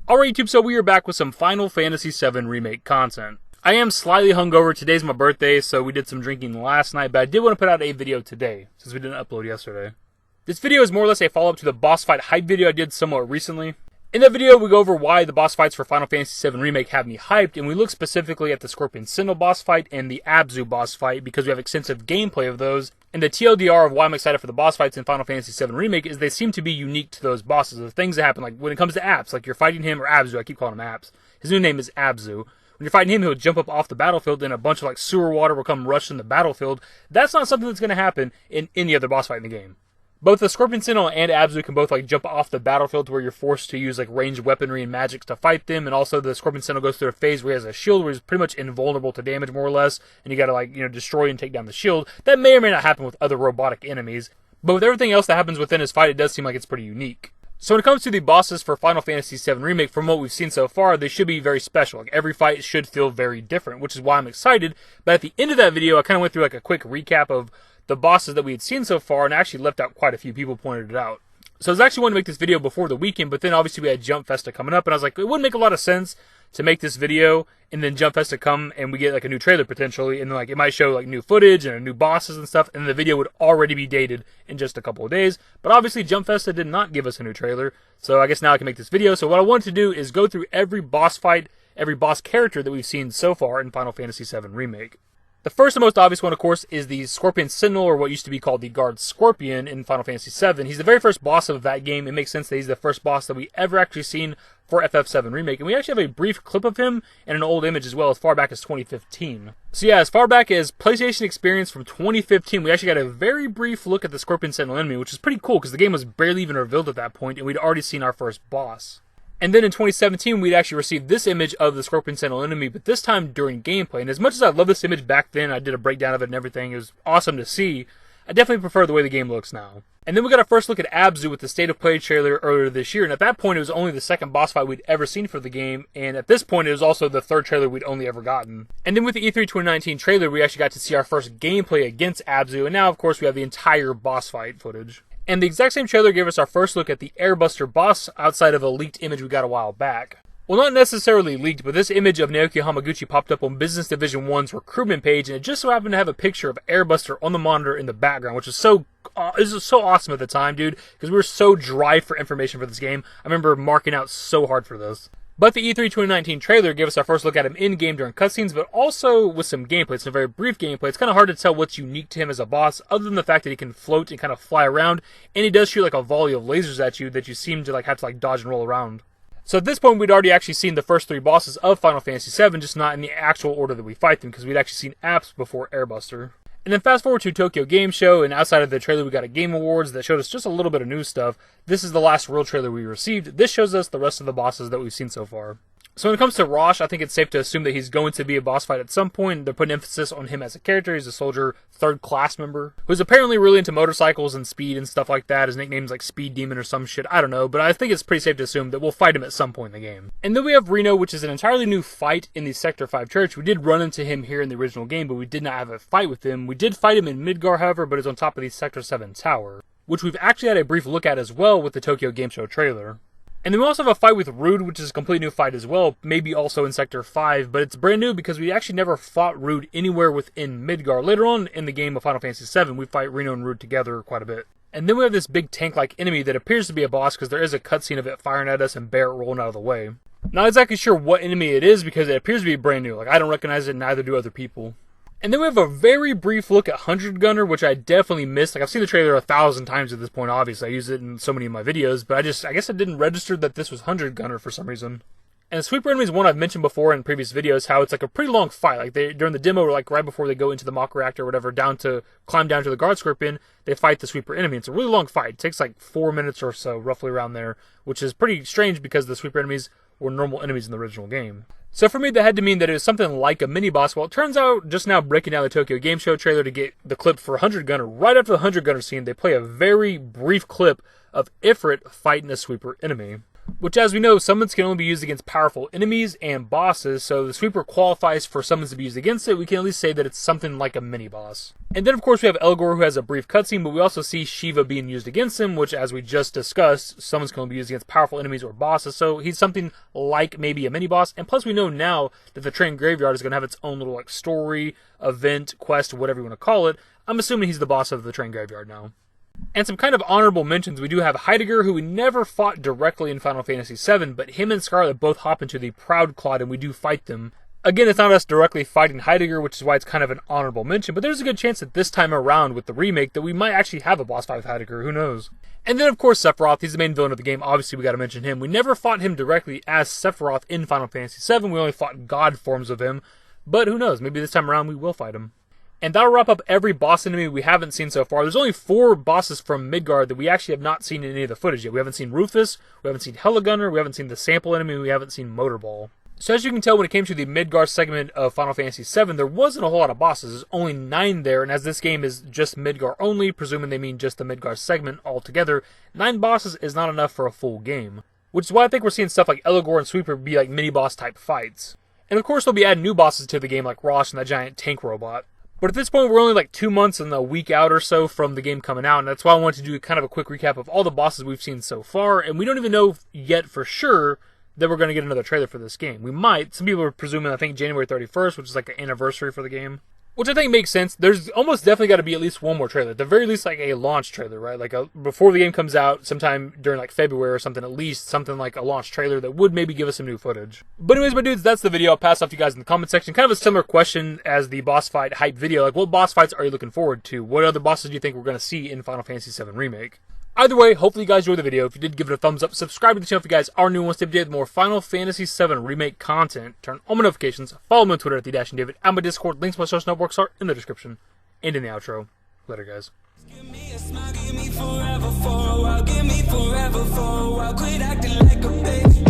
Alright YouTube, so we are back with some Final Fantasy VII Remake content. I am slightly hungover. Today's my birthday, so we did some drinking last night, but I did want to put out a video today, since we didn't upload yesterday. This video is more or less a follow-up to the boss fight hype video I did somewhat recently. In that video, we go over why the boss fights for Final Fantasy VII Remake have me hyped, and we look specifically at the Scorpion Sentinel boss fight and the Abzu boss fight, because we have extensive gameplay of those. And the TLDR of why I'm excited for the boss fights in Final Fantasy VII Remake is they seem to be unique to those bosses. The things that happen, like when it comes to Apps, like you're fighting him, or Abzu, I keep calling him Apps. His new name is Abzu. When you're fighting him, he'll jump up off the battlefield and a bunch of like sewer water will come rush in the battlefield. That's not something that's going to happen in any other boss fight in the game. Both the Scorpion Sentinel and Abzu can both like jump off the battlefield to where you're forced to use like ranged weaponry and magics to fight them, and also the Scorpion Sentinel goes through a phase where he has a shield where he's pretty much invulnerable to damage more or less, and you gotta like, destroy and take down the shield. That may or may not happen with other robotic enemies, but with everything else that happens within his fight, it does seem like it's pretty unique. So when it comes to the bosses for Final Fantasy VII Remake, from what we've seen so far, they should be very special. Like every fight should feel very different, which is why I'm excited. But at the end of that video, I kind of went through like a quick recap of the bosses that we had seen so far, and I actually left out quite a few. People pointed it out. So I was actually wanting to make this video before the weekend, but then obviously we had Jump Festa coming up, and I was like, it wouldn't make a lot of sense to make this video and then Jump Festa come and we get like a new trailer potentially, and then like it might show like new footage and new bosses and stuff, and the video would already be dated in just a couple of days. But obviously Jump Festa did not give us a new trailer, so I guess now I can make this video. So what I wanted to do is go through every boss fight, every boss character that we've seen so far in Final Fantasy VII Remake. The first and most obvious one, of course, is the Scorpion Sentinel, or what used to be called the Guard Scorpion in Final Fantasy VII. He's the very first boss of that game. It makes sense that he's the first boss that we ever actually seen for FF7 Remake. And we actually have a brief clip of him and an old image as well, as far back as 2015. So yeah, as far back as PlayStation Experience from 2015, we actually got a very brief look at the Scorpion Sentinel enemy, which is pretty cool because the game was barely even revealed at that point, and we'd already seen our first boss. And then in 2017, we'd actually received this image of the Scorpion Sentinel enemy, but this time during gameplay. And as much as I love this image back then, I did a breakdown of it and everything, it was awesome to see, I definitely prefer the way the game looks now. And then we got our first look at Abzu with the State of Play trailer earlier this year, and at that point it was only the second boss fight we'd ever seen for the game, and at this point it was also the third trailer we'd only ever gotten. And then with the E3 2019 trailer, we actually got to see our first gameplay against Abzu, and now of course we have the entire boss fight footage. And the exact same trailer gave us our first look at the Airbuster boss outside of a leaked image we got a while back. Well, not necessarily leaked, but this image of Naoki Hamaguchi popped up on Business Division 1's recruitment page, and it just so happened to have a picture of Airbuster on the monitor in the background, which is so awesome at the time, dude, because we were so dry for information for this game. I remember marking out so hard for this. But the E3 2019 trailer gave us our first look at him in-game during cutscenes, but also with some gameplay. It's a very brief gameplay. It's kind of hard to tell what's unique to him as a boss, other than the fact that he can float and kind of fly around, and he does shoot like a volley of lasers at you that you seem to like have to like dodge and roll around. So at this point, we'd already actually seen the first three bosses of Final Fantasy VII, just not in the actual order that we fight them, because we'd actually seen Apps before Airbuster. And then fast forward to Tokyo Game Show, and outside of the trailer we got a Game Awards that showed us just a little bit of new stuff. This is the last real trailer we received. This shows us the rest of the bosses that we've seen so far. So when it comes to Rosh, I think it's safe to assume that he's going to be a boss fight at some point. They're putting emphasis on him as a character. He's a soldier, third class member, who's apparently really into motorcycles and speed and stuff like that. His nickname's like Speed Demon or some shit. I don't know, but I think it's pretty safe to assume that we'll fight him at some point in the game. And then we have Reno, which is an entirely new fight in the Sector 5 church. We did run into him here in the original game, but we did not have a fight with him. We did fight him in Midgar, however, but it's on top of the Sector 7 tower, which we've actually had a brief look at as well with the Tokyo Game Show trailer. And then we also have a fight with Rude, which is a complete new fight as well, maybe also in Sector 5, but it's brand new because we actually never fought Rude anywhere within Midgar. Later on in the game of Final Fantasy VII, we fight Reno and Rude together quite a bit. And then we have this big tank-like enemy that appears to be a boss because there is a cutscene of it firing at us and Barret rolling out of the way. Not exactly sure what enemy it is because it appears to be brand new. Like, I don't recognize it, neither do other people. And then we have a very brief look at 100 Gunner, which I definitely missed. Like, I've seen the trailer 1,000 times at this point, obviously. I use it in so many of my videos, but I guess I didn't register that this was 100 Gunner for some reason. And the Sweeper enemy is one I've mentioned before in previous videos, how it's like a pretty long fight. Like, during the demo, or like right before they go into the Mach Reactor or whatever, climb down to the Guard Scorpion, they fight the Sweeper enemy. It's a really long fight. It takes like 4 minutes or so, roughly around there, which is pretty strange because the Sweeper enemies were normal enemies in the original game. So for me, that had to mean that it was something like a mini-boss. Well, it turns out, just now breaking down the Tokyo Game Show trailer to get the clip for 100 Gunner, right after the 100 Gunner scene, they play a very brief clip of Ifrit fighting a Sweeper enemy. which, as we know, summons can only be used against powerful enemies and bosses, so the sweeper qualifies for summons to be used against it. We can at least say that it's something like a mini-boss. And then, of course, we have Elgor, who has a brief cutscene, but we also see Shiva being used against him, which, as we just discussed, summons can only be used against powerful enemies or bosses, so he's something like maybe a mini-boss. And plus, we know now that the train graveyard is going to have its own little like story, event, quest, whatever you want to call it. I'm assuming he's the boss of the train graveyard now. And some kind of honorable mentions, we do have Heidegger, who we never fought directly in Final Fantasy VII, but him and Scarlet both hop into the Proud Clod, and we do fight them. Again, it's not us directly fighting Heidegger, which is why it's kind of an honorable mention, but there's a good chance that this time around with the remake that we might actually have a boss fight with Heidegger, who knows. And then, of course, Sephiroth, he's the main villain of the game, obviously we gotta mention him. We never fought him directly as Sephiroth in Final Fantasy VII, we only fought god forms of him, but who knows, maybe this time around we will fight him. And that'll wrap up every boss enemy we haven't seen so far. There's only 4 bosses from Midgard that we actually have not seen in any of the footage yet. We haven't seen Rufus, we haven't seen Heligunner, we haven't seen the sample enemy, we haven't seen Motorball. So as you can tell, when it came to the Midgard segment of Final Fantasy VII, there wasn't a whole lot of bosses. There's only 9 there, and as this game is just Midgard only, presuming they mean just the Midgard segment altogether, 9 bosses is not enough for a full game. Which is why I think we're seeing stuff like Elgor and Sweeper be like mini-boss type fights. And of course they'll be adding new bosses to the game like Ross and that giant tank robot. But at this point, we're only like 2 months and a week out or so from the game coming out, and that's why I wanted to do kind of a quick recap of all the bosses we've seen so far, and we don't even know yet for sure that we're going to get another trailer for this game. We might. Some people are presuming, I think, January 31st, which is like an anniversary for the game. Which I think makes sense. There's almost definitely got to be at least one more trailer. At the very least, like a launch trailer, right? Like before the game comes out, sometime during like February or something, at least something like a launch trailer that would maybe give us some new footage. But anyways, my dudes, that's the video. I'll pass off to you guys in the comment section. Kind of a similar question as the boss fight hype video. Like, what boss fights are you looking forward to? What other bosses do you think we're going to see in Final Fantasy VII Remake? Either way, hopefully you guys enjoyed the video. If you did, give it a thumbs up. Subscribe to the channel if you guys are new and want to stay updated with more Final Fantasy VII Remake content. Turn on my notifications. Follow me on Twitter at @TheDashingDavid. And my Discord. Links to my social networks are in the description and in the outro. Later, guys. Give me a smile, give me forever for a while, give me forever for a while. Quit acting like a baby.